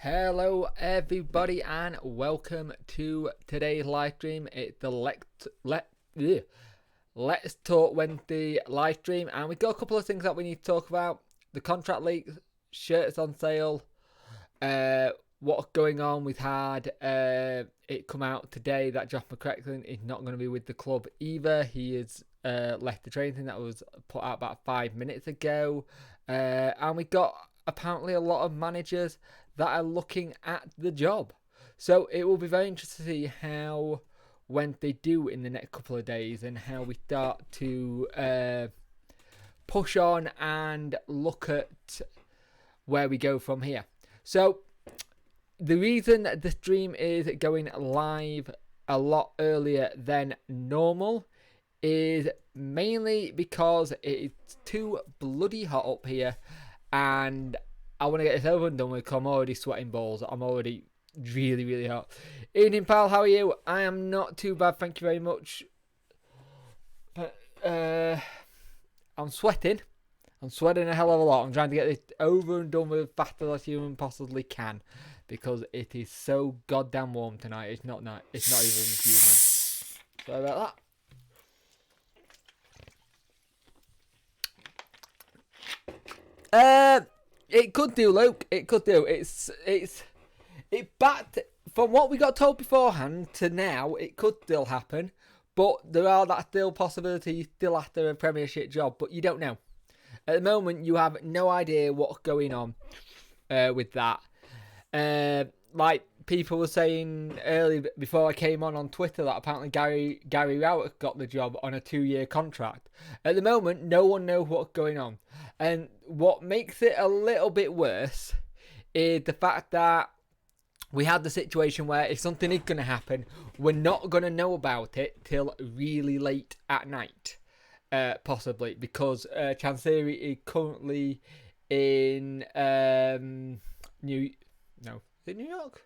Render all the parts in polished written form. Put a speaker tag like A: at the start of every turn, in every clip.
A: Hello everybody and welcome to today's live stream. It's the Let's Talk Wednesday live stream, and we've got a couple of things that we need to talk about. The contract leaks, shirts on sale, what's going on. We've had it come out today that Josh McCracken is not going to be with the club either. He has left the training. That was put out about 5 minutes ago, and we got apparently a lot of managers that are looking at the job. So it will be very interesting to see how when they do in the next couple of days and how we start to push on and look at where we go from here. So the reason the stream is going live a lot earlier than normal is mainly because it's too bloody hot up here and I want to get this over and done with because I'm already sweating balls. I'm already really, really hot. Evening, pal. How are you? I am not too bad, thank you very much. But I'm sweating. I'm sweating a hell of a lot. I'm trying to get this over and done with as fast as I human possibly can because it is so goddamn warm tonight. It's not nice. It's not even human. Sorry about that. It could do, Luke. It could do. It backed from what we got told beforehand to now. It could still happen, but there are that still possibility still after a Premiership job. But you don't know. At the moment, you have no idea what's going on with that. Like people were saying earlier before I came on Twitter that apparently Gary Rowett got the job on a 2-year contract. At the moment, no one knows what's going on. And what makes it a little bit worse is the fact that we had the situation where if something is going to happen, we're not going to know about it till really late at night, possibly, because Chansiri is currently in New York?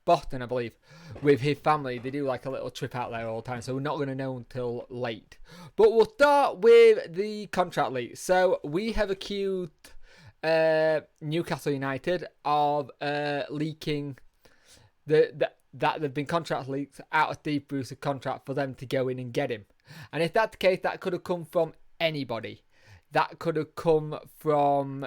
A: Boston, I believe, with his family. They do like a little trip out there all the time, so we're not going to know until late. But we'll start with the contract leak. So we have accused Newcastle United of leaking that there've been contract leaks out of Steve Bruce's contract for them to go in and get him. And if that's the case, that could have come from anybody. That could have come from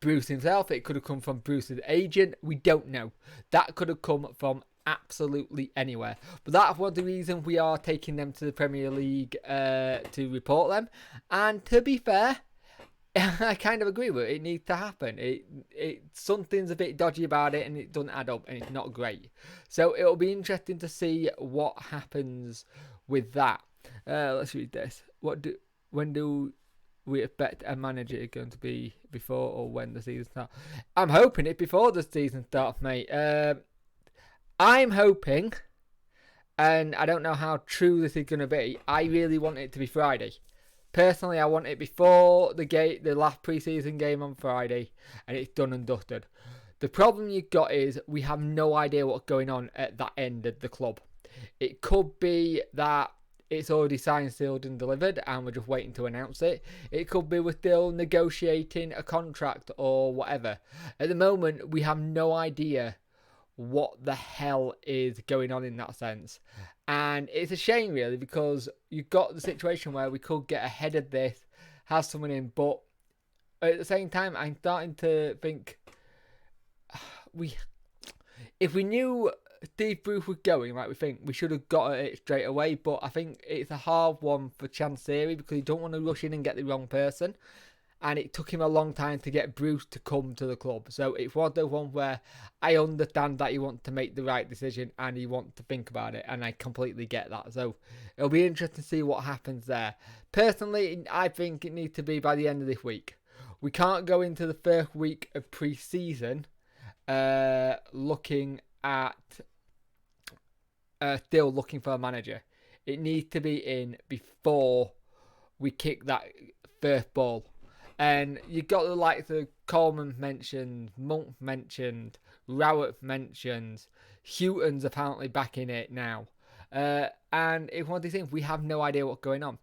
A: Bruce himself. It could have come from Bruce's agent. We don't know. That could have come from absolutely anywhere. But that's one of the reasons we are taking them to the Premier League to report them. And to be fair, I kind of agree with it. It needs to happen. Something's a bit dodgy about it and it doesn't add up and it's not great. So it'll be interesting to see what happens with that. Let's read this. When do we expect a manager going to be before or when the season starts? I'm hoping it before the season starts, mate. I'm hoping, and I don't know how true this is going to be, I really want it to be Friday. Personally, I want it before the last pre-season game on Friday, and it's done and dusted. The problem you've got is we have no idea what's going on at that end of the club. It could be that it's already signed, sealed and delivered and we're just waiting to announce it. It could be we're still negotiating a contract or whatever. At the moment, we have no idea what the hell is going on in that sense. And it's a shame, really, because you've got the situation where we could get ahead of this, have someone in, but at the same time, I'm starting to think if we knew Steve Bruce was going, right, we think we should have got it straight away, but I think it's a hard one for Chansiri because you don't want to rush in and get the wrong person, and it took him a long time to get Bruce to come to the club. So it's one of those ones where I understand that he wants to make the right decision and he wants to think about it, and I completely get that. So it'll be interesting to see what happens there. Personally, I think it needs to be by the end of this week. We can't go into the first week of pre-season looking at still looking for a manager. It needs to be in before we kick that first ball. And you've got the likes of Coleman mentioned, Monk mentioned, Rowett mentioned, Houghton's apparently back in it now. And it's one of these things, we have no idea what's going on.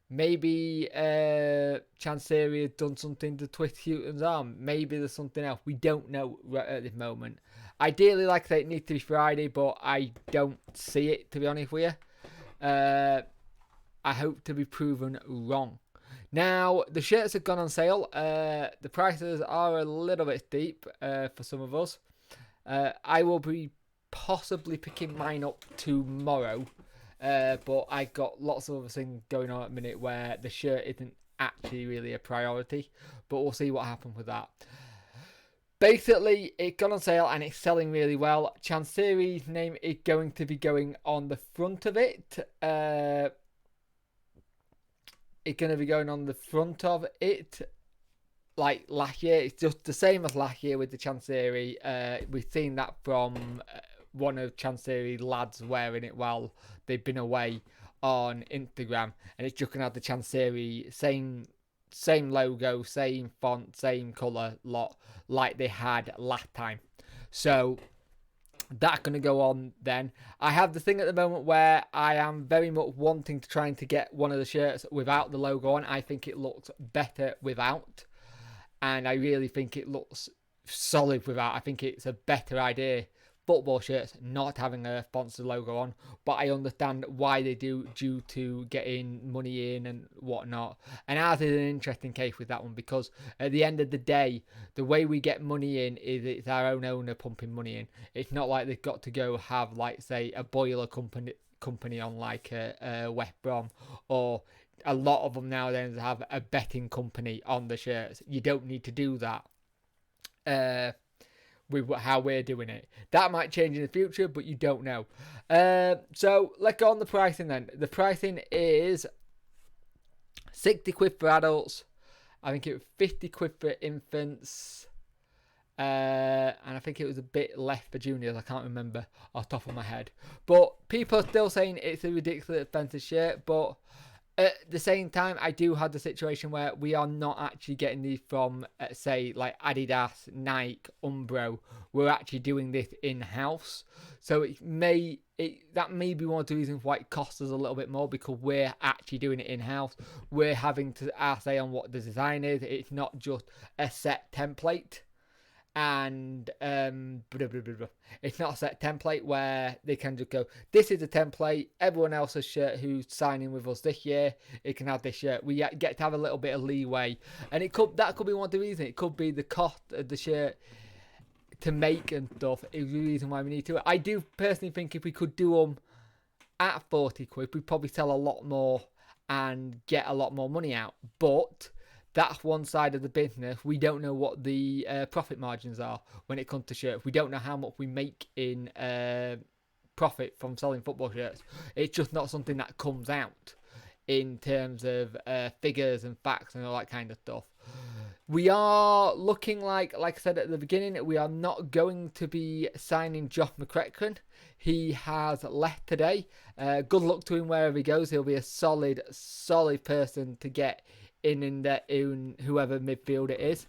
A: Maybe Chansiri had done something to twist Houghton's arm. Maybe there's something else. We don't know right at this moment. Ideally, like I say, it needs to be Friday, but I don't see it, to be honest with you. I hope to be proven wrong. Now, the shirts have gone on sale. The prices are a little bit steep for some of us. I will be possibly picking mine up tomorrow. But I got lots of other things going on at the minute where the shirt isn't actually really a priority. But we'll see what happens with that. Basically, it got on sale and it's selling really well. Chansiri's name is going to be going on the front of it. It's going to be going on the front of it. Like last year, it's just the same as last year with the Chansiri. We've seen that from one of Chansiri's lads wearing it while they've been away on Instagram, and it's just gonna have the Chansiri same logo, same font, same colour lot like they had last time. So that's gonna go on then. I have the thing at the moment where I am very much wanting to trying to get one of the shirts without the logo on. I think it looks better without, and I really think it looks solid without. I think it's a better idea. Football shirts not having a sponsor logo on, but I understand why they do due to getting money in and whatnot. And ours is an interesting case with that one because at the end of the day, the way we get money in is it's our own owner pumping money in. It's not like they've got to go have, like, say, a boiler company on like a West Brom, or a lot of them nowadays have a betting company on the shirts. You don't need to do that. With how we're doing it. That might change in the future, but you don't know. So let's go on the pricing then. The pricing is 60 quid for adults. I think it was 50 quid for infants. And I think it was a bit less for juniors. I can't remember off the top of my head. But people are still saying it's a ridiculously expensive shirt, but at the same time, I do have the situation where we are not actually getting these from, say, like Adidas, Nike, Umbro. We're actually doing this in-house. So that may be one of the reasons why it costs us a little bit more, because we're actually doing it in-house. We're having to say on what the design is. It's not just a set template. And it's not a set template where they can just go, this is a template, everyone else's shirt who's signing with us this year, it can have this shirt. We get to have a little bit of leeway, and that could be one of the reasons. It could be the cost of the shirt to make and stuff is the reason why we need to. I do personally think if we could do them at 40 quid, we'd probably sell a lot more and get a lot more money out. But that's one side of the business. We don't know what the profit margins are when it comes to shirts. We don't know how much we make in profit from selling football shirts. It's just not something that comes out in terms of figures and facts and all that kind of stuff. We are looking like I said at the beginning, we are not going to be signing Josh McCracken. He has left today. Good luck to him wherever he goes. He'll be a solid person to get in whoever midfield it is.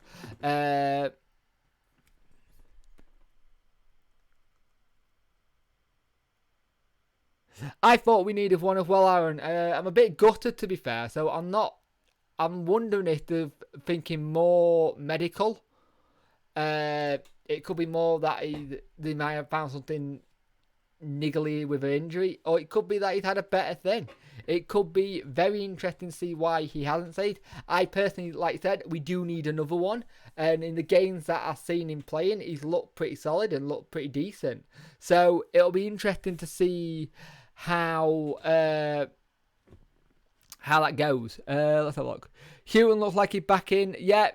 A: I thought we needed one as well, Aaron. I'm a bit gutted, to be fair. So I'm wondering if they're thinking more medical. It could be more that they might have found something niggly with an injury, or it could be that he's had a better thing. It could be very interesting to see why he hasn't stayed. I personally, like I said, we do need another one, and in the games that I've seen him playing, he's looked pretty solid and looked pretty decent. So it'll be interesting to see how that goes. Let's have a look. Houghton looks like he's back in. Yeah,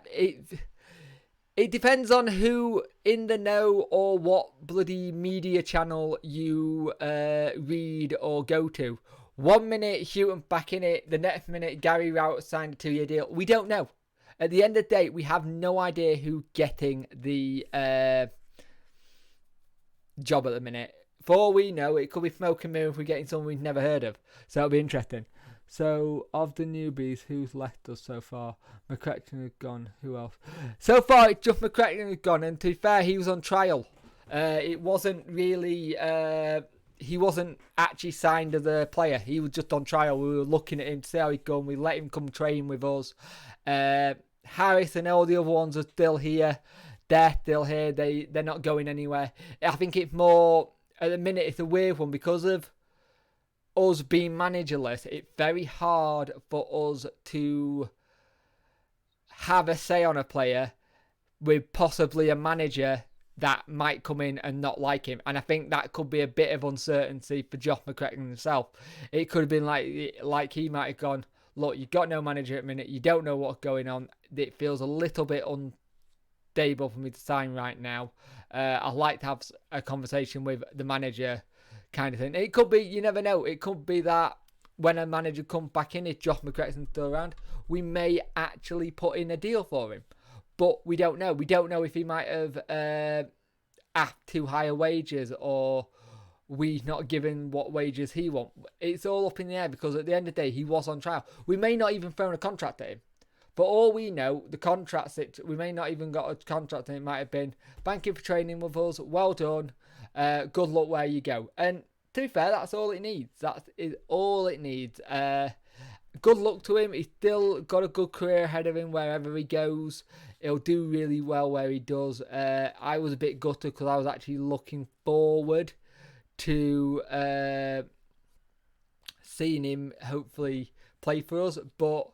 A: it depends on who in the know or what bloody media channel you read or go to. 1 minute, Houghton back in it. The next minute, Gary Rowett signed a 2-year deal. We don't know. At the end of the day, we have no idea who's getting the job at the minute. For all we know, it could be smoke and mirror if we're getting someone we've never heard of. So it'll be interesting. So, of the newbies, who's left us so far? McCracken has gone. Who else? So far, it's just McCracken has gone. And to be fair, he was on trial. It wasn't really... he wasn't actually signed as a player. He was just on trial. We were looking at him to see how he'd gone. We let him come train with us. Harris and all the other ones are still here. They're still here. They're not going anywhere. I think it's more, at the minute, it's a weird one because of us being managerless. It's very hard for us to have a say on a player with possibly a manager that might come in and not like him. And I think that could be a bit of uncertainty for Josh McCracken himself. It could have been like he might have gone, look, you've got no manager at the minute. You don't know what's going on. It feels a little bit unstable for me to sign right now. I'd like to have a conversation with the manager kind of thing. It could be, you never know. It could be that when a manager comes back in, if Josh McCrackson's still around, we may actually put in a deal for him. But we don't know. We don't know if he might have asked too higher wages or we not given what wages he wants. It's all up in the air because at the end of the day, he was on trial. We may not even throw a contract at him. For all we know, the contract, we may not even got a contract and it might have been, thank you for training with us, well done, good luck where you go. And to be fair, that's all it needs. That is all it needs. Good luck to him. He's still got a good career ahead of him wherever he goes. He'll do really well where he does. I was a bit gutted because I was actually looking forward to seeing him hopefully play for us. But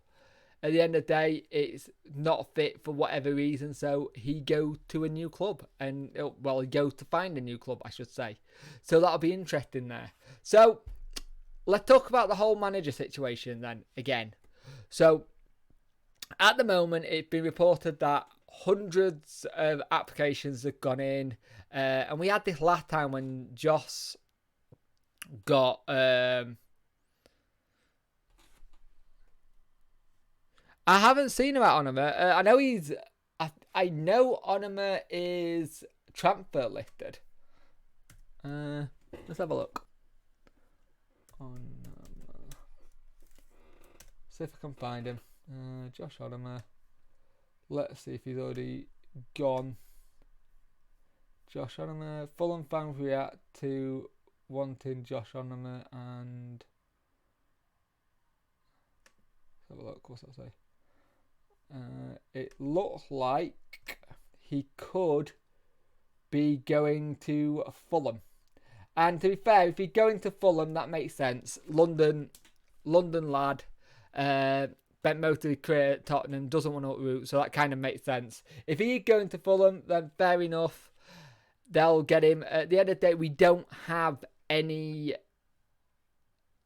A: at the end of the day, it's not fit for whatever reason. So he goes to a new club. And, well, he goes to find a new club, I should say. So that'll be interesting there. So let's talk about the whole manager situation then again. So at the moment, it's been reported that hundreds of applications have gone in. And we had this last time when Josh got... I haven't seen about Onama. I know he's... I know Onama is transfer listed. Let's have a look. See if I can find him. Josh Onama. Let's see if he's already gone. Josh Onama. Fulham fans react to wanting Josh Onama and... Let's have a look. What's that say? It looks like he could be going to Fulham. And to be fair, if he's going to Fulham, that makes sense. London lad. Spent most of his career at Tottenham, doesn't want to uproot, so that kind of makes sense. If he's going to Fulham, then fair enough. They'll get him. At the end of the day, we don't have any...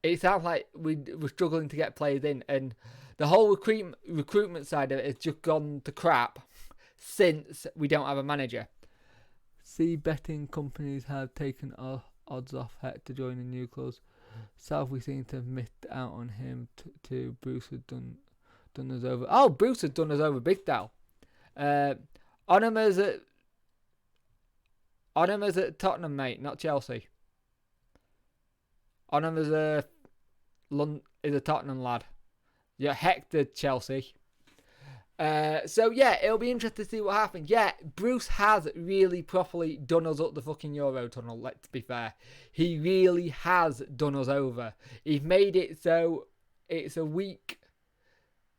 A: It sounds like we're struggling to get players in, and the whole recruitment side of it has just gone to crap since we don't have a manager. See, betting companies have taken odds off Heck to join the new clubs. South, we seem to have missed out on him too. Bruce had done us over. Oh, Bruce had done us over big style. Onama's at Tottenham, mate, not Chelsea. Onama's is a Tottenham lad. Yeah, Hector Chelsea. So yeah, it'll be interesting to see what happens. Yeah, Bruce has really properly done us up the fucking Eurotunnel, let's be fair. He really has done us over. He's made it so it's a week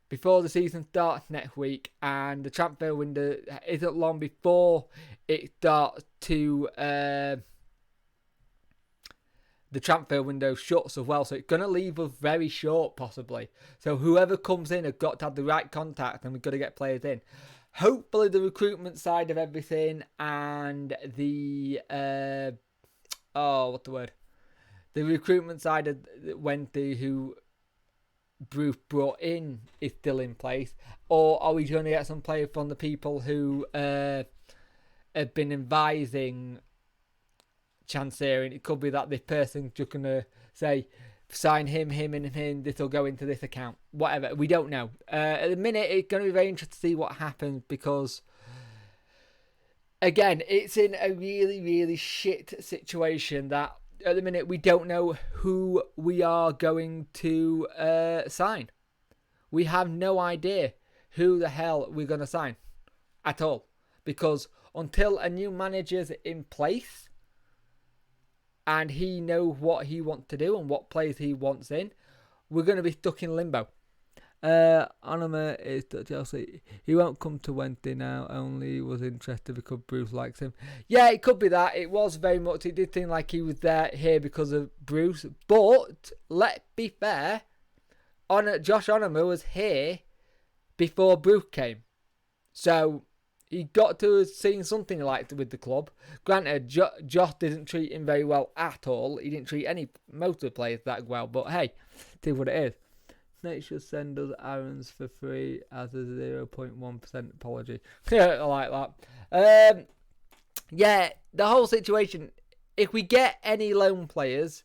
A: before the season starts next week, and the transfer window isn't long before it starts to... the transfer window shuts as well, so it's going to leave us very short possibly. So whoever comes in has got to have the right contact, and we've got to get players in. Hopefully the recruitment side of everything and the the recruitment side of Wendy, who Bruce brought in, is still in place, or are we going to get some players from the people who have been advising Chansiri? And it could be that this person's just going to say, sign him, and him, this will go into this account. Whatever, we don't know. At the minute, it's going to be very interesting to see what happens, because, again, it's in a really, really shit situation that, at the minute, we don't know who we are going to sign. We have no idea who the hell we're going to sign at all. Because until a new manager's in place, and he knows what he wants to do and what players he wants in, we're going to be stuck in limbo. Anima is to Chelsea. He won't come to Wednesday now. Only was interested because Bruce likes him. Yeah, it could be that. It was very much. It did seem like he was here because of Bruce. But let's be fair. Josh Onama was here before Bruce came, so he got to have seen something he liked with the club. Granted, Josh didn't treat him very well at all. He didn't treat most of the players that well. But hey, see what it is. Snake should send us Aaron's for free as a 0.1% apology. I like that. Yeah, the whole situation. If we get any loan players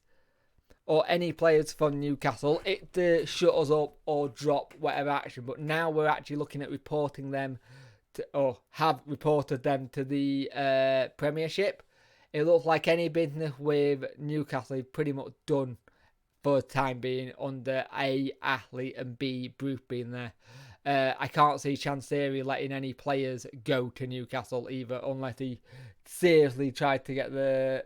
A: or any players from Newcastle, it shut us up or drop whatever action. But now we're actually looking at reporting them or have reported them to the Premiership. It looks like any business with Newcastle is pretty much done for the time being under A, Athlete, and B, Bruce being there. I can't see Chansiri letting any players go to Newcastle either, unless he seriously tried to get the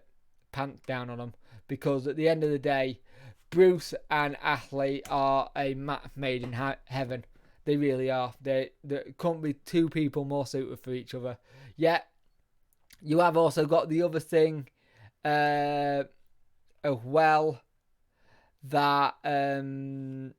A: pants down on them. Because at the end of the day, Bruce and Athlete are a match made in heaven. They really are. There couldn't be two people more suited for each other. Yet, you have also got the other thing as well, that they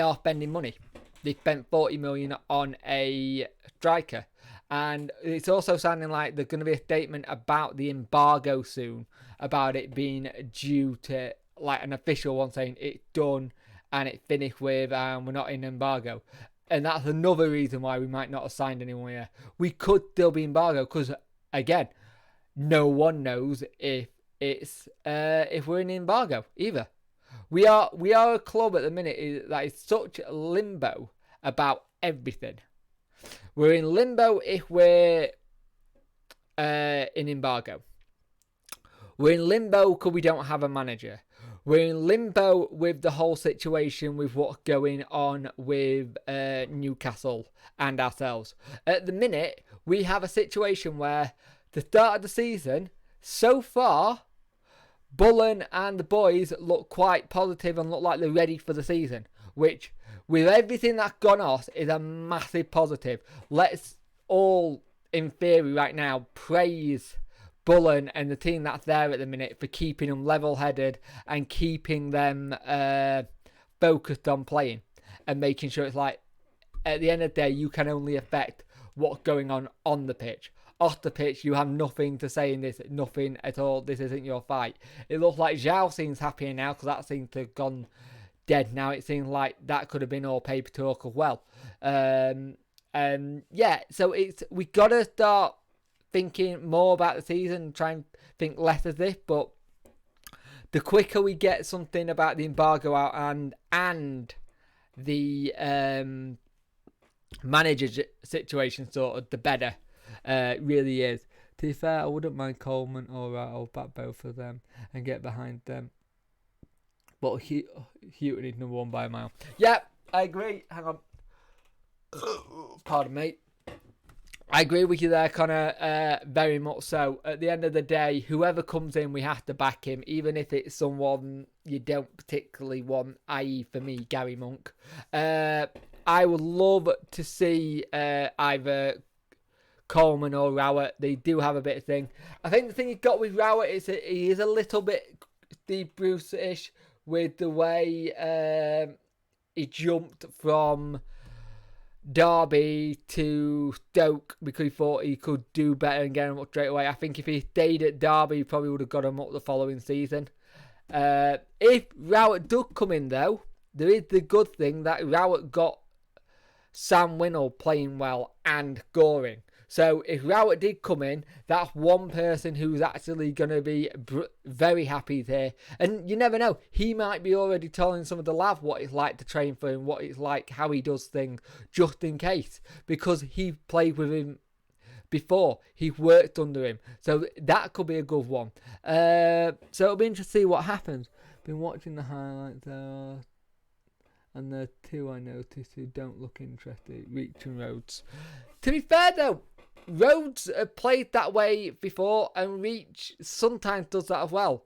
A: are spending money. They spent 40 million on a striker, and it's also sounding like there's going to be a statement about the embargo soon, about it being due to like an official one saying it's done and it's finished with and we're not in embargo. And that's another reason why we might not have signed anyone here. We could still be embargo because, again, no one knows if we're in embargo either. We are a club at the minute that is such limbo about everything. We're in limbo if we're in embargo. We're in limbo because we don't have a manager. We're in limbo with the whole situation with what's going on with Newcastle and ourselves. At the minute, we have a situation where the start of the season, so far, Bullen and the boys look quite positive and look like they're ready for the season, which, with everything that's gone off, is a massive positive. Let's all, in theory right now, praise Bullen and the team that's there at the minute for keeping them level-headed and keeping them focused on playing and making sure it's like, at the end of the day, you can only affect what's going on the pitch. Off the pitch, you have nothing to say in this, nothing at all. This isn't your fight. It looks like Zhao seems happier now because that seems to have gone dead now. It seems like that could have been all paper talk as well. Yeah, so we got to start thinking more about the season, try and think less of this, but the quicker we get something about the embargo out and the manager situation sorted, the better. It really is. To be fair, I wouldn't mind Coleman or Rattle, back both of them and get behind them. But Houghton is number one by a mile. Yep, I agree. Hang on. Pardon me. I agree with you there, Connor. Very much so. At the end of the day, whoever comes in, we have to back him, even if it's someone you don't particularly want, i.e. for me, Gary Monk. I would love to see either Coleman or Rowett. They do have a bit of thing. I think the thing you've got with Rowett is that he is a little bit Steve Bruce-ish with the way he jumped from Derby to Stoke because he thought he could do better and get him up straight away. I think if he stayed at Derby, he probably would have got him up the following season. If Rowett does come in, though, there is the good thing that Rowett got Sam Winnell playing well and scoring. So if Rowett did come in, that's one person who's actually going to be very happy there. And you never know, he might be already telling some of the lads what it's like to train for him, what it's like, how he does things, just in case. Because he played with him before, he worked under him. So that could be a good one. So it'll be interesting to see what happens. Been watching the highlights and the two I noticed who don't look interested, Reach and Rhodes. To be fair though, Rhodes have played that way before, and Reach sometimes does that as well.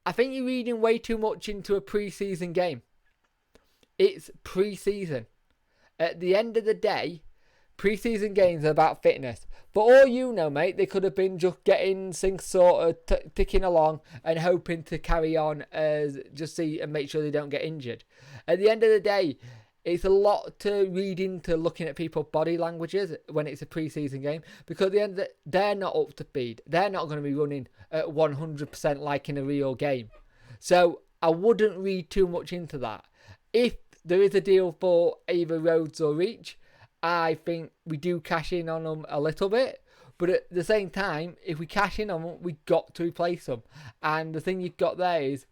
A: I think you're reading way too much into a pre-season game. It's pre-season. At the end of the day, pre-season games are about fitness. For all you know, mate, they could have been just getting things sort of ticking along and hoping to carry on as just see and make sure they don't get injured. At the end of the day, it's a lot to read into looking at people's body languages when it's a pre-season game, because at the end of they're not up to speed. They're not going to be running at 100% like in a real game. So I wouldn't read too much into that. If there is a deal for either Rhodes or Reach, I think we do cash in on them a little bit. But at the same time, if we cash in on them, we got to replace them. And the thing you've got there is,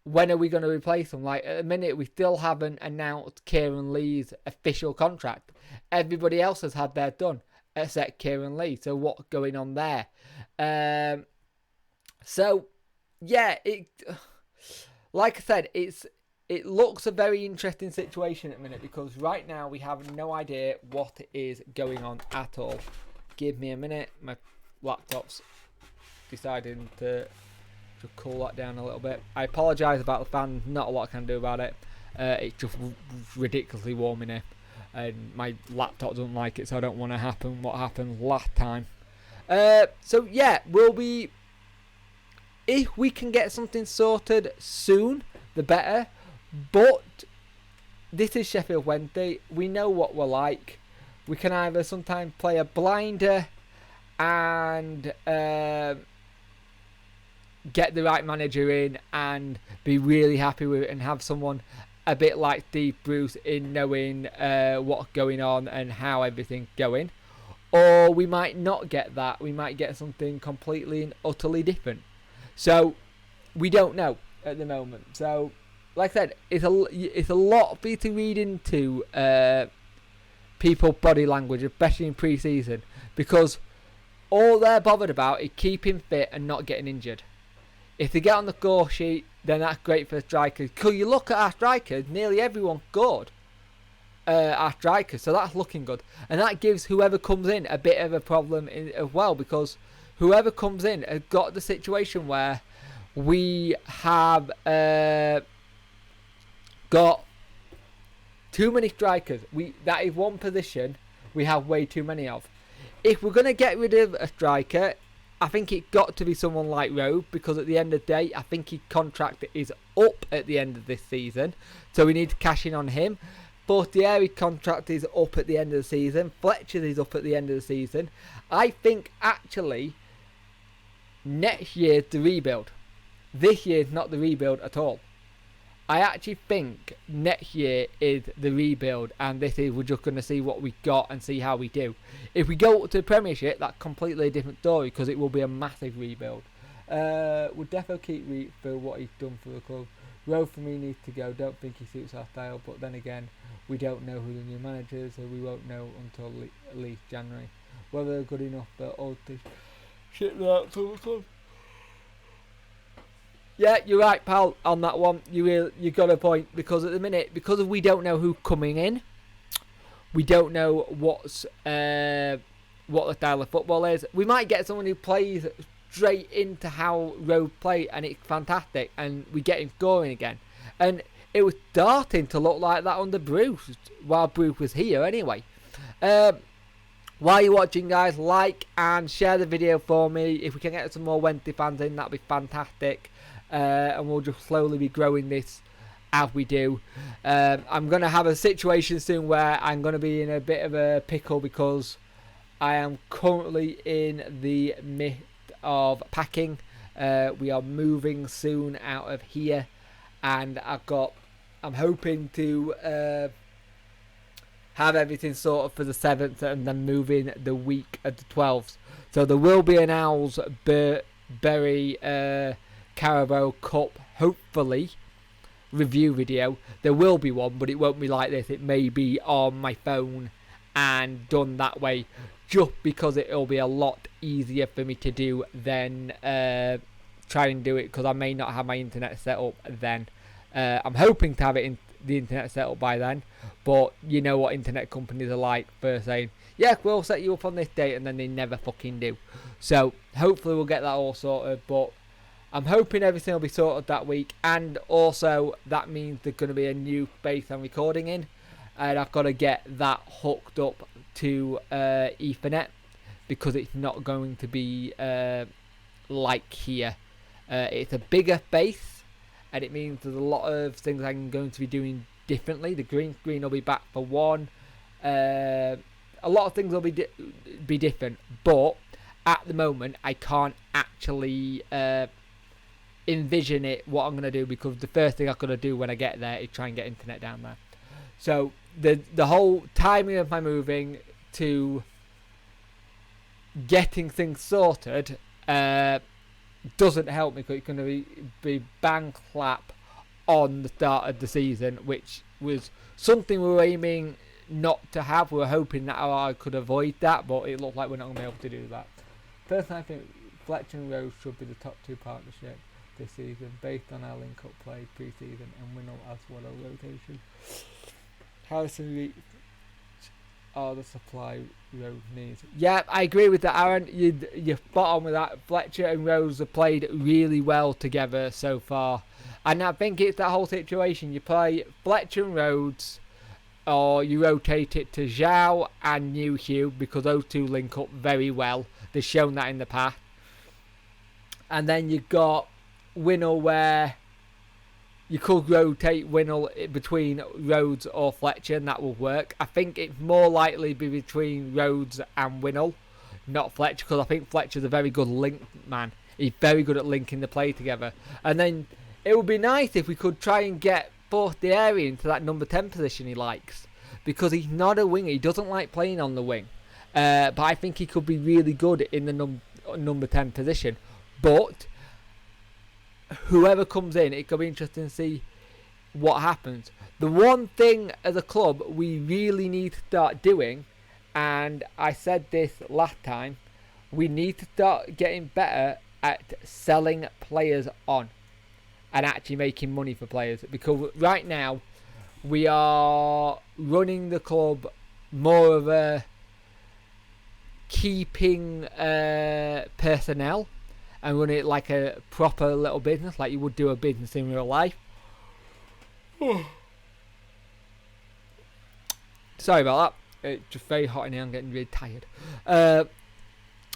A: when are we going to replace them? Like, at the minute, we still haven't announced Kieran Lee's official contract. Everybody else has had theirs done, except Kieran Lee. So what's going on there? So, yeah, like I said, it looks a very interesting situation at the minute, because right now we have no idea what is going on at all. Give me a minute. My laptop's deciding to cool that down a little bit. I apologise about the fan. Not a lot I can do about it. It's just ridiculously warm in here, and my laptop doesn't like it, so I don't want to happen what happened last time. So yeah, if we can get something sorted soon, the better. But this is Sheffield Wednesday. We know what we're like. We can either sometimes play a blinder and get the right manager in and be really happy with it, and have someone a bit like Steve Bruce in knowing what's going on and how everything's going. Or we might not get that. We might get something completely and utterly different. So we don't know at the moment. So like I said, it's a lot for you to read into people's body language, especially in pre-season, because all they're bothered about is keeping fit and not getting injured. If they get on the score sheet, then that's great for the strikers. Because you look at our strikers, nearly everyone scored our strikers, so that's looking good. And that gives whoever comes in a bit of a problem as well, because whoever comes in has got the situation where we have got too many strikers. That is one position we have way too many of. If we're going to get rid of a striker, I think it got to be someone like Rowe, because at the end of the day, I think his contract is up at the end of this season, so we need to cash in on him. Fortieri's contract is up at the end of the season. Fletcher's is up at the end of the season. I think actually next year's the rebuild. This year's not the rebuild at all. I actually think next year is the rebuild, and this is we're just going to see what we got and see how we do. If we go up to the Premiership, that's completely a different story, because it will be a massive rebuild. We'll definitely keep Reed for what he's done for the club. Rowe for me needs to go. Don't think he suits our style, but then again, we don't know who the new manager is, so we won't know until at least January whether they're good enough for us to ship them out to the club. Yeah, you're right, pal, on that one. You got a point, because at the minute, because we don't know who's coming in, we don't know what the style of football is. We might get someone who plays straight into how Rowe play, and it's fantastic, and we get him scoring again. And it was starting to look like that under Bruce, while Bruce was here anyway. While you're watching, guys, like and share the video for me. If we can get some more Wednesday fans in, that'd be fantastic. And we'll just slowly be growing this as we do. I'm going to have a situation soon where I'm going to be in a bit of a pickle, because I am currently in the midst of packing. We are moving soon out of here, and I'm hoping to have everything sorted for the 7th and then move in the week of the 12th. So there will be an Owls Berry Carabao Cup, hopefully, review video. There will be one, but it won't be like this. It may be on my phone and done that way, just because it'll be a lot easier for me to do than try and do it, because I may not have my internet set up then. I'm hoping to have the internet set up by then, but you know what internet companies are like for saying, yeah, we'll set you up on this date, and then they never fucking do. So hopefully we'll get that all sorted, but I'm hoping everything will be sorted that week, and also that means there's going to be a new space I'm recording in, and I've got to get that hooked up to Ethernet, because it's not going to be like here. It's a bigger base, and it means there's a lot of things I'm going to be doing differently. The green screen will be back for one. A lot of things will be different, but at the moment I can't actually envision it, what I'm going to do, because the first thing I'm going to do when I get there is try and get internet down there. So the whole timing of my moving to getting things sorted doesn't help me, because it's going to be bang clap on the start of the season, which was something we were aiming not to have. We were hoping that I could avoid that, but it looked like we're not going to be able to do that. Personally, I think Fletcher and Rose should be the top two partnership this season, based on our link-up play pre-season and Winnell as well as rotation. Harrison Reach are the supply Rose needs. Yeah, I agree with that, Aaron. You're spot on with that. Fletcher and Rose have played really well together so far. And I think it's that whole situation. You play Fletcher and Rhodes, or you rotate it to Zhao and New Hugh, because those two link up very well. They've shown that in the past. And then you've got Winnell, where you could rotate Winnell between Rhodes or Fletcher, and that will work. I think it's more likely be between Rhodes and Winnell, not Fletcher, because I think Fletcher's a very good link man. He's very good at linking the play together. And then it would be nice if we could try and get Forth the area into that number 10 position he likes, because he's not a winger. He doesn't like playing on the wing. But I think he could be really good in the number 10 position. But whoever comes in, it could be interesting to see what happens. The one thing as a club we really need to start doing, and I said this last time, we need to start getting better at selling players on and actually making money for players, because right now we are running the club more of a keeping personnel and running it like a proper little business, like you would do a business in real life. Sorry about that. It's just very hot in here. I'm getting really tired.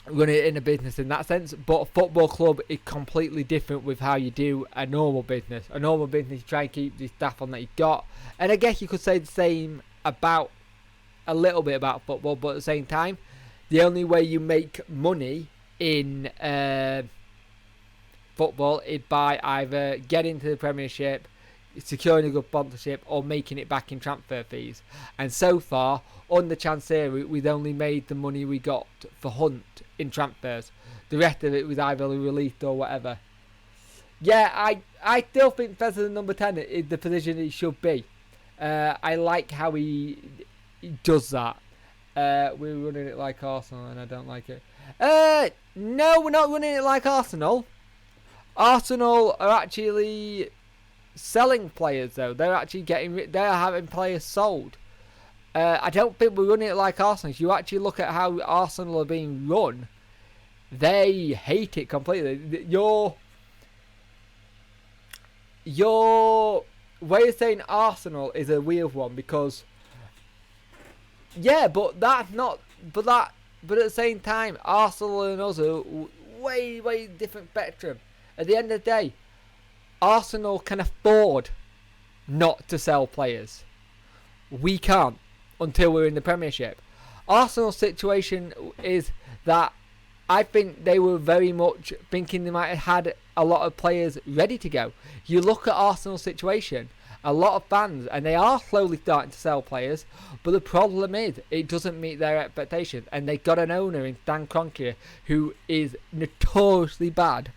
A: Running it in a business in that sense, but a football club is completely different with how you do a normal business. A normal business, you try and keep the staff on that you got, and I guess you could say the same about a little bit about football, but at the same time, the only way you make money in football is by either getting to the Premiership, securing a good sponsorship, or making it back in transfer fees. And so far, under Chansiri, we've only made the money we got for Hunt in transfers. The rest of it was either released or whatever. Yeah, I still think Fez the number 10 is the position he should be. I like how he does that. We're running it like Arsenal, and I don't like it. No, we're not running it like Arsenal. Arsenal are actually selling players, though. They're actually they're having players sold. I don't think we're running it like Arsenal. If you actually look at how Arsenal are being run, they hate it completely. Your way of saying Arsenal is a weird one, because yeah, but that's not. But at the same time, Arsenal and us are way different spectrum. At the end of the day, Arsenal can afford not to sell players. We can't until we're in the Premiership. Arsenal's situation is that I think they were very much thinking they might have had a lot of players ready to go. You look at Arsenal's situation, a lot of fans, and they are slowly starting to sell players, but the problem is it doesn't meet their expectations, and they got an owner in Stan Kroenke who is notoriously bad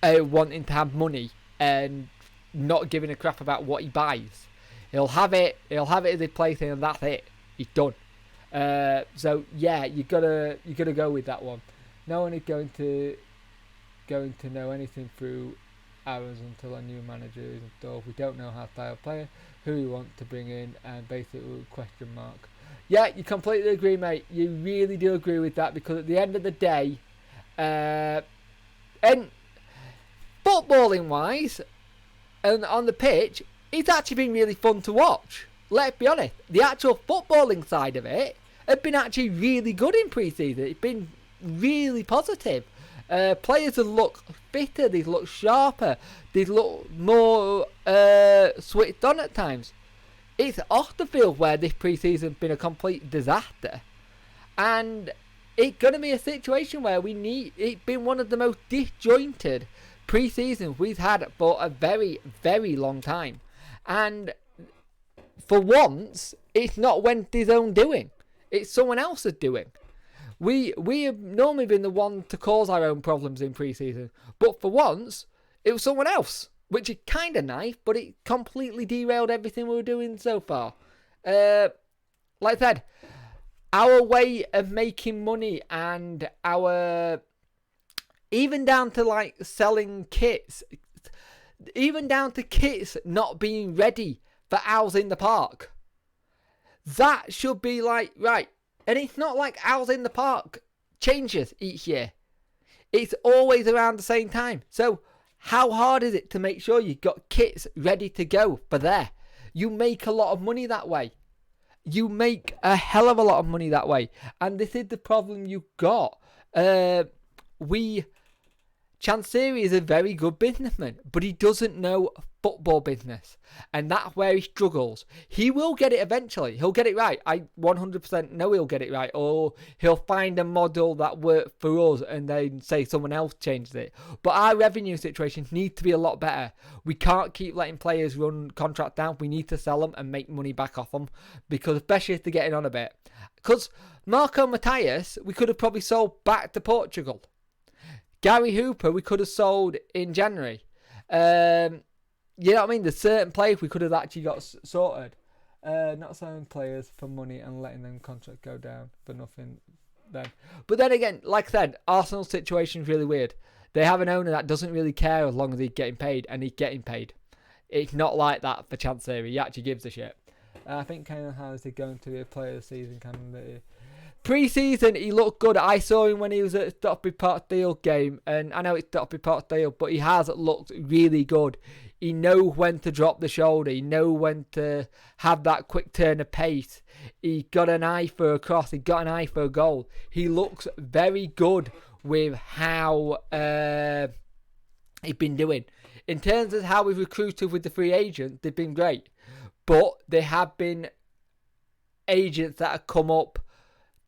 A: wanting to have money and not giving a crap about what he buys. He'll have it as his plaything, and that's it. He's done. So yeah, you gotta go with that one. No one is going to know anything through hours until a new manager is installed. We don't know how style player, who we want to bring in, and basically question mark. Yeah, you completely agree, mate. You really do agree with that because at the end of the day, and footballing wise, and on the pitch, it's actually been really fun to watch. Let's be honest. The actual footballing side of it has been actually really good in pre-season. It's been really positive. Players have looked fitter, they look sharper, they look more switched on at times. It's off the field where this pre-season's been a complete disaster. And it's going to be a situation where it's been one of the most disjointed pre-seasons we've had for a very, very long time. And for once, it's not Wednesday's own doing. It's someone else's doing. We have normally been the one to cause our own problems in pre-season. But for once, it was someone else. Which is kind of nice, but it completely derailed everything we were doing so far. Like I said, our way of making money and our... Even down to like selling kits. Even down to kits not being ready for Owls in the Park. That should be like, right. And it's not like Owls in the Park changes each year. It's always around the same time. So... how hard is it to make sure you've got kits ready to go for there? You make a lot of money that way. You make a hell of a lot of money that way. And this is the problem you've got. Chansiri is a very good businessman, but he doesn't know football business. And that's where he struggles. He will get it eventually. He'll get it right. I 100% know he'll get it right. Or he'll find a model that works for us and then say someone else changed it. But our revenue situation needs to be a lot better. We can't keep letting players run contract down. We need to sell them and make money back off them. Because especially if they're getting on a bit. Because Marco Matthias, we could have probably sold back to Portugal. Gary Hooper, we could have sold in January. You know what I mean? There's certain players we could have actually got sorted. Not selling players for money and letting them contract go down for nothing then. But then again, like I said, Arsenal's situation is really weird. They have an owner that doesn't really care as long as he's getting paid, and he's getting paid. It's not like that for Chansiri. He actually gives a shit. I think Kane Harris is going to be a player of the season candidate. Pre-season, he looked good. I saw him when he was at Stotby Parkdale game, and I know it's Stotby Parkdale, but he has looked really good. He knows when to drop the shoulder. He knows when to have that quick turn of pace. He got an eye for a cross. He got an eye for a goal. He looks very good with how he's been doing. In terms of how we've recruited with the free agents, they've been great. But there have been agents that have come up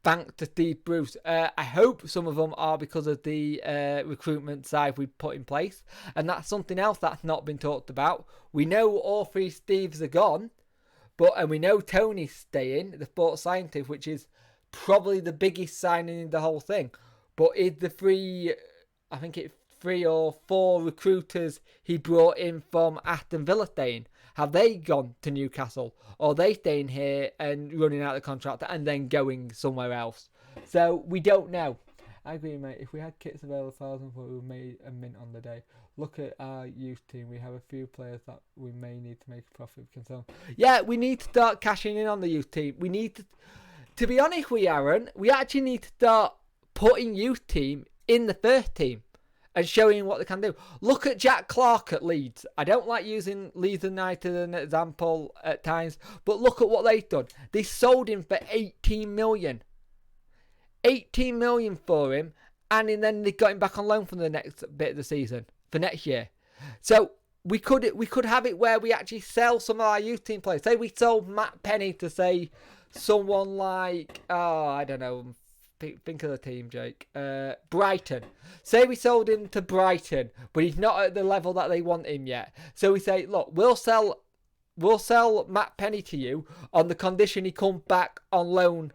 A: thanks to Steve Bruce. I hope some of them are because of the recruitment side we put in place. And that's something else that's not been talked about. We know all three Steves are gone. And we know Tony's staying, the sports scientist, which is probably the biggest signing in the whole thing. But is the I think it's 3 or 4 recruiters he brought in from Aston Villa staying? Have they gone to Newcastle? Or are they staying here and running out the contract and then going somewhere else? So we don't know. I agree, mate. If we had kits available, 1,000, we would have made a mint on the day. Look at our youth team. We have a few players that we may need to make a profit. Yeah, we need to start cashing in on the youth team. We need to be honest with you, Aaron, we actually need to start putting youth team in the first team and showing what they can do. Look at Jack Clark at Leeds. I don't like using Leeds United as an example at times, but look at what they've done. They sold him for 18 million. 18 million for him, and then they got him back on loan for the next bit of the season, for next year. So we could have it where we actually sell some of our youth team players. Say we sold Matt Penny to, say, someone like, I don't know, think of the team, Jake. Brighton. Say we sold him to Brighton, but he's not at the level that they want him yet. So we say, look, we'll sell Matt Penny to you on the condition he comes back on loan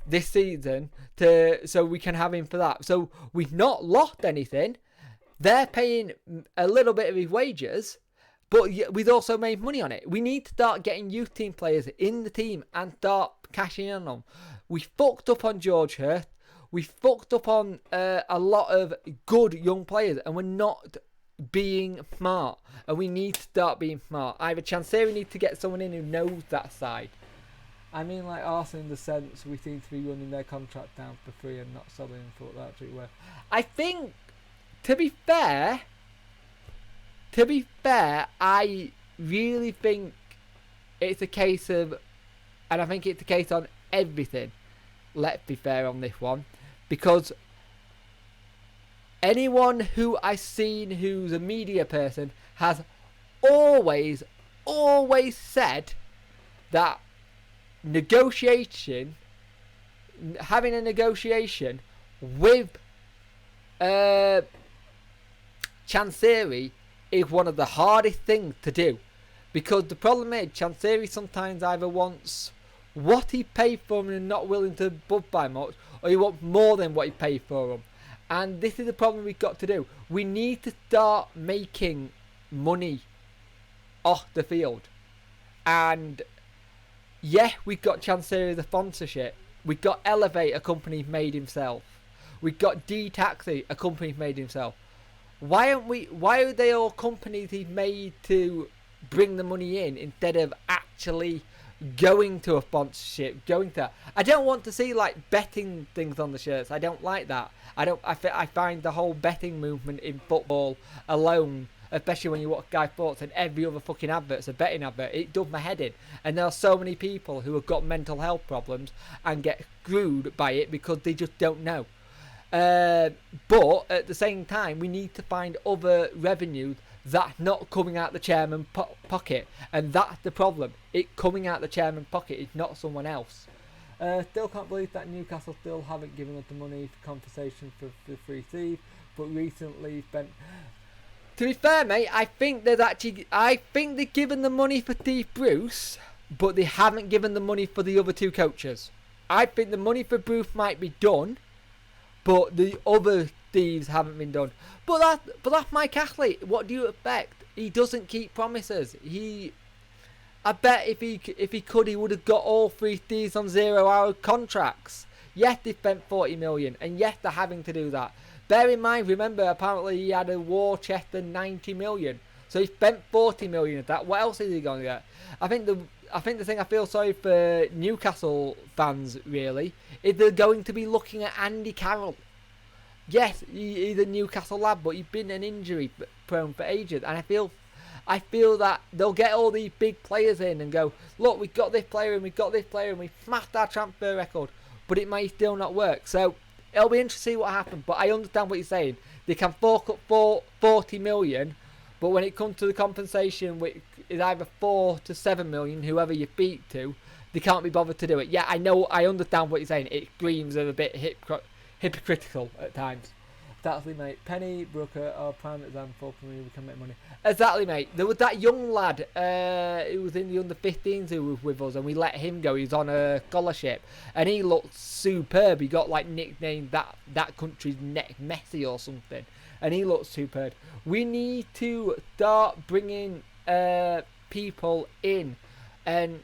A: this season so we can have him for that. So we've not lost anything. They're paying a little bit of his wages, but we've also made money on it. We need to start getting youth team players in the team and start cashing in on them. We fucked up on George Hurst. We fucked up on a lot of good young players, and we're not being smart. And we need to start being smart. Either Chansiri need to get someone in who knows that side, I mean, like Arsenal in the sense we seem to be running their contract down for free and not selling for what they're actually worth. I think, to be fair, I really think it's a case of, and I think it's a case on everything. Let's be fair on this one, because anyone who I've seen who's a media person has always said that having a negotiation with Chansiri is one of the hardest things to do, because the problem is Chansiri sometimes either wants what he paid for him and not willing to budge by much, or he wants more than what he paid for him. And this is the problem we've got to do. We need to start making money off the field. And yeah, we've got Chansiri the sponsorship. We've got Elevate, a company made himself. We've got D-Taxi, a company made himself. Why are they all companies he's made to bring the money in instead of actually going to a sponsorship, I don't want to see like betting things on the shirts. I don't like that. I find the whole betting movement in football alone, especially when you watch Guy Fawkes and every other fucking advert's a betting advert, it does my head in. And there are so many people who have got mental health problems and get screwed by it because they just don't know. But at the same time, we need to find other revenues that's not coming out the chairman's pocket, and that's the problem. It coming out the chairman's pocket is not someone else. Still can't believe that Newcastle still haven't given us the money for compensation for free Steve, but recently spent. To be fair, mate, I think they've given the money for Steve Bruce, but they haven't given the money for the other two coaches. I think the money for Bruce might be done, but the other thieves haven't been done. But that's Mike Ashley. What do you expect? He doesn't keep promises. I bet if he could, he would have got all three thieves on 0-hour contracts. Yes, they spent 40 million, and yes, they're having to do that. Bear in mind, remember, apparently he had a war chest of 90 million, so he spent 40 million of that. What else is he going to get? I think the thing I feel sorry for Newcastle fans really is they're going to be looking at Andy Carroll. Yes, he's a Newcastle lad, but he's been an injury prone for ages, and I feel that they'll get all these big players in and go, look, we've got this player and we've got this player and we've smashed our transfer record, but it may still not work. So it'll be interesting to see what happens, but I understand what you're saying. They can fork up 40 million, but when it comes to the compensation, which is either 4 to 7 million, whoever you speak to, they can't be bothered to do it. Yeah, I understand what you're saying. It screams of a bit hypocritical at times. Exactly, mate. Penny, Brooker, our prime example for me, we can make money. Exactly, mate. There was that young lad who was in the under-15s who was with us, and we let him go. He's on a scholarship, and he looked superb. He got like nicknamed that country's neck Messi or something, and he looked superb. We need to start bringing people in, and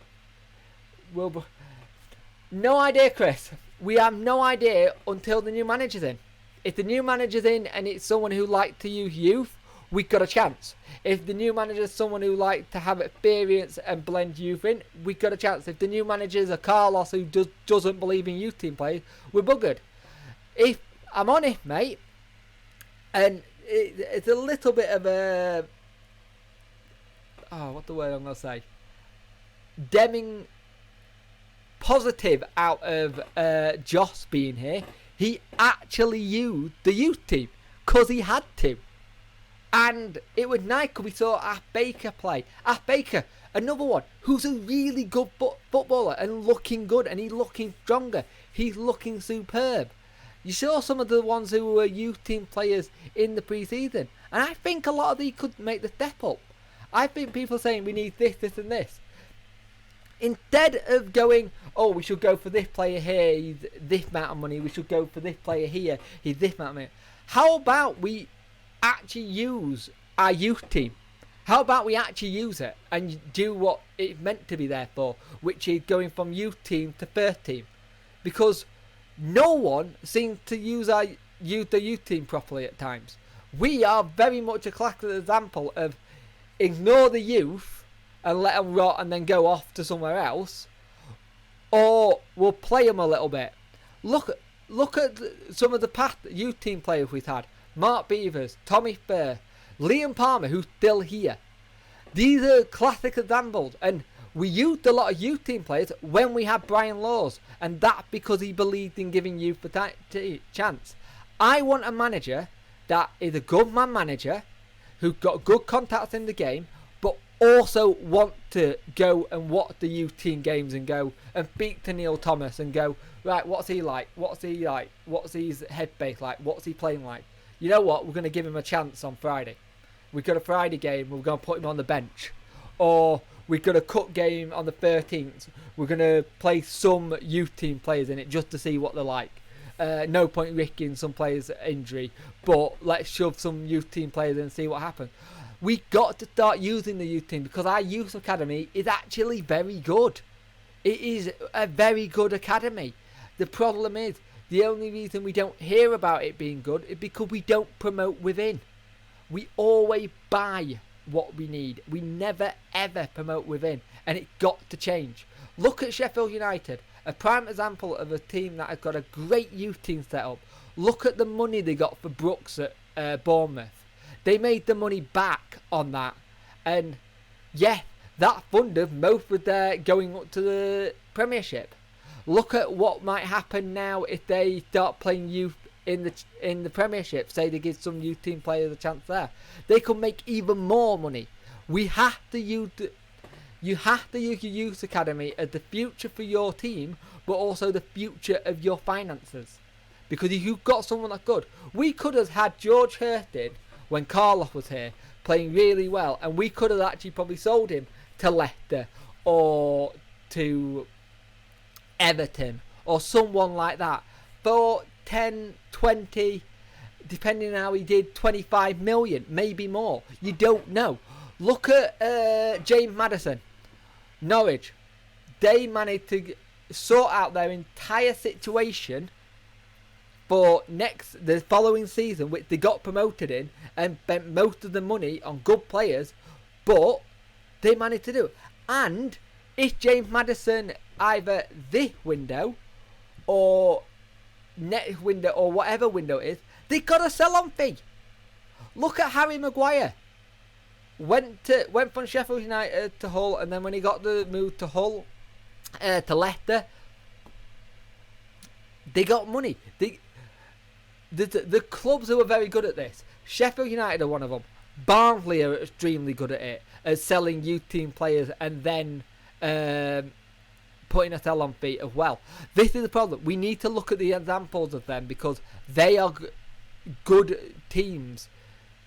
A: no idea, Chris. We have no idea until the new manager's in. If the new manager's in and it's someone who likes to use youth, we've got a chance. If the new manager's someone who likes to have experience and blend youth in, we've got a chance. If the new manager's a Carlos who doesn't believe in youth team play, we're buggered. If I'm honest, mate, and it's a little bit of a... Oh, what's the word I'm going to say? Deming positive out of Joss being here. He actually used the youth team because he had to. And it was nice because we saw Ash Baker play. Ash Baker, another one, who's a really good footballer and looking good, and he's looking stronger. He's looking superb. You saw some of the ones who were youth team players in the pre-season, and I think a lot of these could make the step up. I think people are saying we need this, this and this. Instead of going, oh, we should go for this player here, he's this amount of money, we should go for this player here, he's this amount of money. How about we actually use our youth team? How about we actually use it and do what it's meant to be there for, which is going from youth team to first team? Because no one seems to use the youth team properly at times. We are very much a classic example of ignore the youth and let them rot and then go off to somewhere else, or we'll play them a little bit. Look at some of the past youth team players we've had. Mark Beavers, Tommy Fair, Liam Palmer, who's still here. These are classic examples, and we used a lot of youth team players when we had Brian Laws, and that because he believed in giving youth a chance. I want a manager that is a good man manager, who's got good contacts in the game, but also want to go and watch the youth team games and go and speak to Neil Thomas and go, right, what's he like? What's he like? What's his head base like? What's he playing like? You know what? We're going to give him a chance on Friday. We've got a Friday game, we're going to put him on the bench. Or we've got a cut game on the 13th. We're going to play some youth team players in it just to see what they're like. No point risking some players' injury, but let's shove some youth team players in and see what happens. We got to start using the youth team because our youth academy is actually very good. It is a very good academy. The problem is, the only reason we don't hear about it being good is because we don't promote within. We always buy what we need. We never ever promote within, and it's got to change. Look at Sheffield United, a prime example of a team that has got a great youth team set up. Look at the money they got for Brooks at Bournemouth. They made the money back on that, and yeah, that funded most of their going up to the Premiership. Look at what might happen now if they start playing youth in the Premiership. Say they give some youth team players a chance there. They could make even more money. You have to use your youth academy as the future for your team, but also the future of your finances. Because if you've got someone that good, we could have had George Hurtin when Karloff was here playing really well, and we could have actually probably sold him to Leicester or to Everton or someone like that for 10, 20, depending on how he did, 25 million, maybe more. You don't know. Look at James Maddison, Norwich. They managed to sort out their entire situation for the following season, which they got promoted in, and spent most of the money on good players, but they managed to do it. And if James Maddison, either this window or next window or whatever window it is, they got a sell-on fee. Look at Harry Maguire. Went from Sheffield United to Hull, and then when he got the move to Hull, to Leicester, they got money. The clubs who are very good at this, Sheffield United are one of them. Barnsley are extremely good at it, at selling youth team players and then putting a sell-on fee as well. This is the problem. We need to look at the examples of them because they are good teams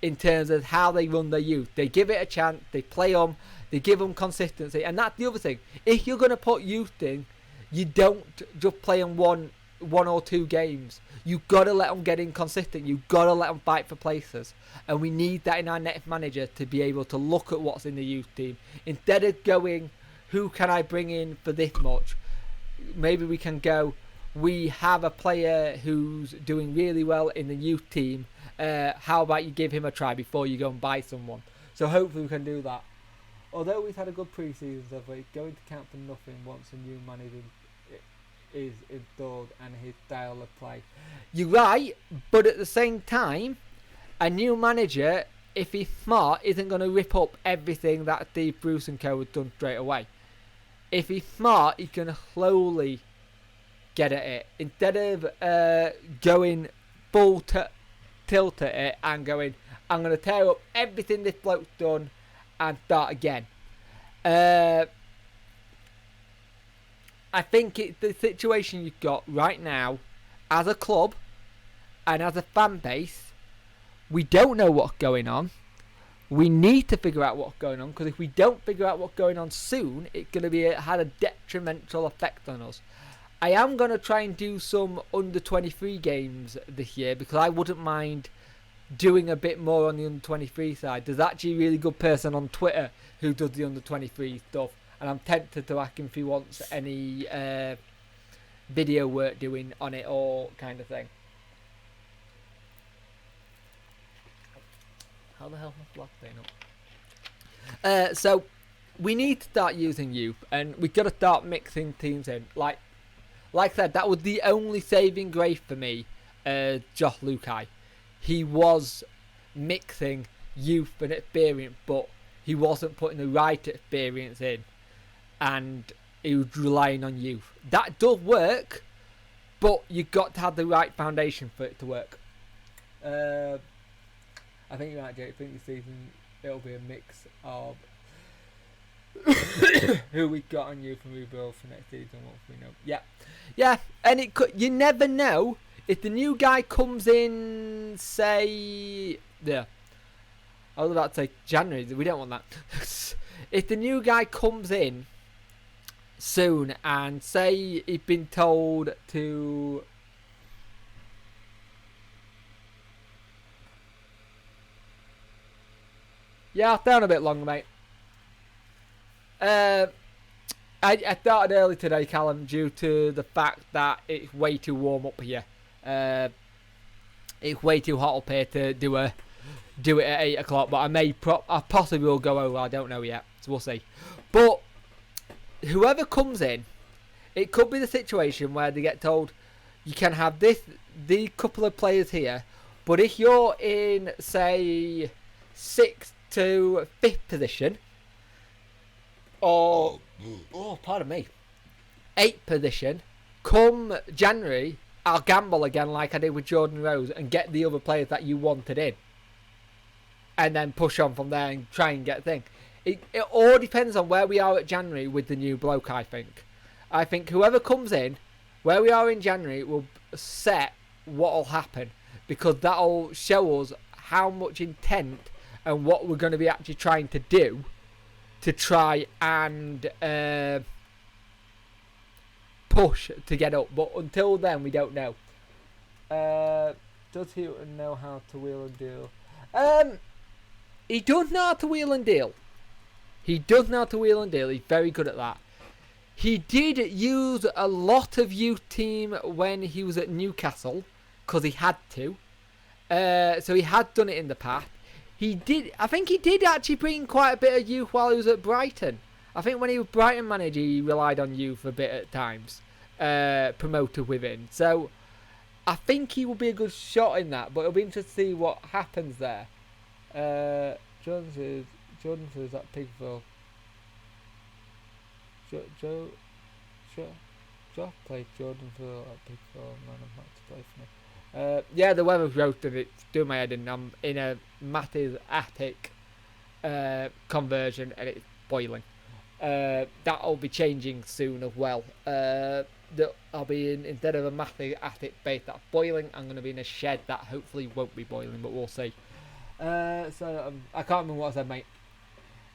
A: in terms of how they run their youth. They give it a chance, they play them, they give them consistency, and that's the other thing. If you're going to put youth in, you don't just play them one or two games. You've got to let them get inconsistent. You've got to let them fight for places. And we need that in our next manager to be able to look at what's in the youth team. Instead of going, who can I bring in for this much? Maybe we can go, we have a player who's doing really well in the youth team. How about you give him a try before you go and buy someone? So hopefully we can do that. Although we've had a good pre-season, so we're going to count for nothing once a new manager is installed and his style of play. You're right, but at the same time, a new manager, if he's smart, isn't going to rip up everything that Steve Bruce and co have done straight away. If he's smart, he's going to slowly get at it. Instead of going full tilt at it and going, I'm going to tear up everything this bloke's done and start again. I think it's the situation you've got right now as a club and as a fan base. We don't know what's going on. We need to figure out what's going on, because if we don't figure out what's going on soon, it's going to had a detrimental effect on us. I am going to try and do some under 23 games this year, because I wouldn't mind doing a bit more on the under 23 side. There's actually a really good person on Twitter who does the under 23 stuff, and I'm tempted to ask him if he wants any video work doing on it or kind of thing. How the hell is my flag staying up? So we need to start using youth, and we've got to start mixing teams in. Like I said, that was the only saving grace for me, Josh Lukai. He was mixing youth and experience, but he wasn't putting the right experience in, and he was relying on youth. That does work, but you've got to have the right foundation for it to work. I think you're right, Jake. I think this season it'll be a mix of who we got on youth and rebuild for next season. What we know, yeah, and it could. You never know if the new guy comes in. Say, yeah, I was about to say January. We don't want that. If the new guy comes in soon and say he's been told to. Yeah, I'll down a bit longer, mate. I started early today, Callum, due to the fact that it's way too warm up here. It's way too hot up here to do it at 8 o'clock. But I possibly will go over. I don't know yet, so we'll see. But whoever comes in, it could be the situation where they get told you can have the couple of players here, but if you're in say 6th to 5th position, or pardon me, 8th position, come January, I'll gamble again like I did with Jordan Rose and get the other players that you wanted in, and then push on from there and try and get a thing. It all depends on where we are at January with the new bloke. I think whoever comes in, where we are in January, will set what will happen, because that'll show us how much intent and what we're going to be actually trying to do to try and push to get up. But until then, we don't know. Does Houghton know how to wheel and deal? He does know how to wheel and deal. He's very good at that. He did use a lot of youth team when he was at Newcastle, because he had to. So he had done it in the past. I think he did actually bring quite a bit of youth while he was at Brighton. I think when he was Brighton manager, he relied on youth a bit at times. Promoted within. So I think he will be a good shot in that, but it'll be interesting to see what happens there. Jones is at Pigville. Joe played Jordan for at Pigville. Man of match play for me. Yeah, the weather's roasted. It's doing my head in. I'm in a Matty's attic conversion, and it's boiling. That'll be changing soon as well. I'll be in, instead of a Matty's attic base that's boiling, I'm going to be in a shed that hopefully won't be boiling, but we'll see. I can't remember what I said, mate.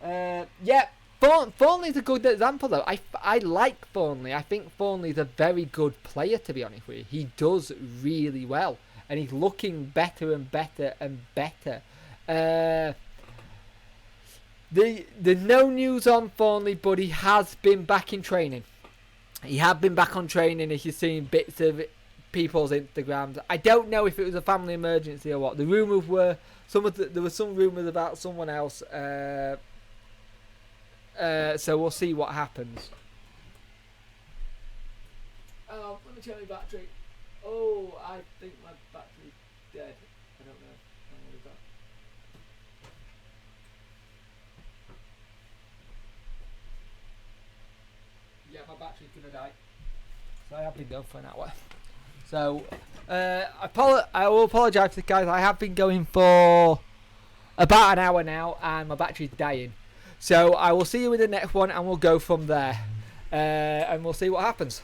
A: Yeah, Thornley's a good example, though. I like Thornley. I think Thornley's a very good player, to be honest with you. He does really well, and he's looking better and better and better. The no news on Thornley, but he has been back in training. He had been back on training, if you've seen bits of people's Instagrams. I don't know if it was a family emergency or what. The rumours were, there were some rumours about someone else. So we'll see what happens. Oh, let me check my battery. Oh, I think my battery's dead. I don't know. What is that? Yeah, my battery's gonna die. So I have been going for an hour. So I will apologise to the guys. I have been going for about an hour now, and my battery's dying. So I will see you in the next one, and we'll go from there. And we'll see what happens.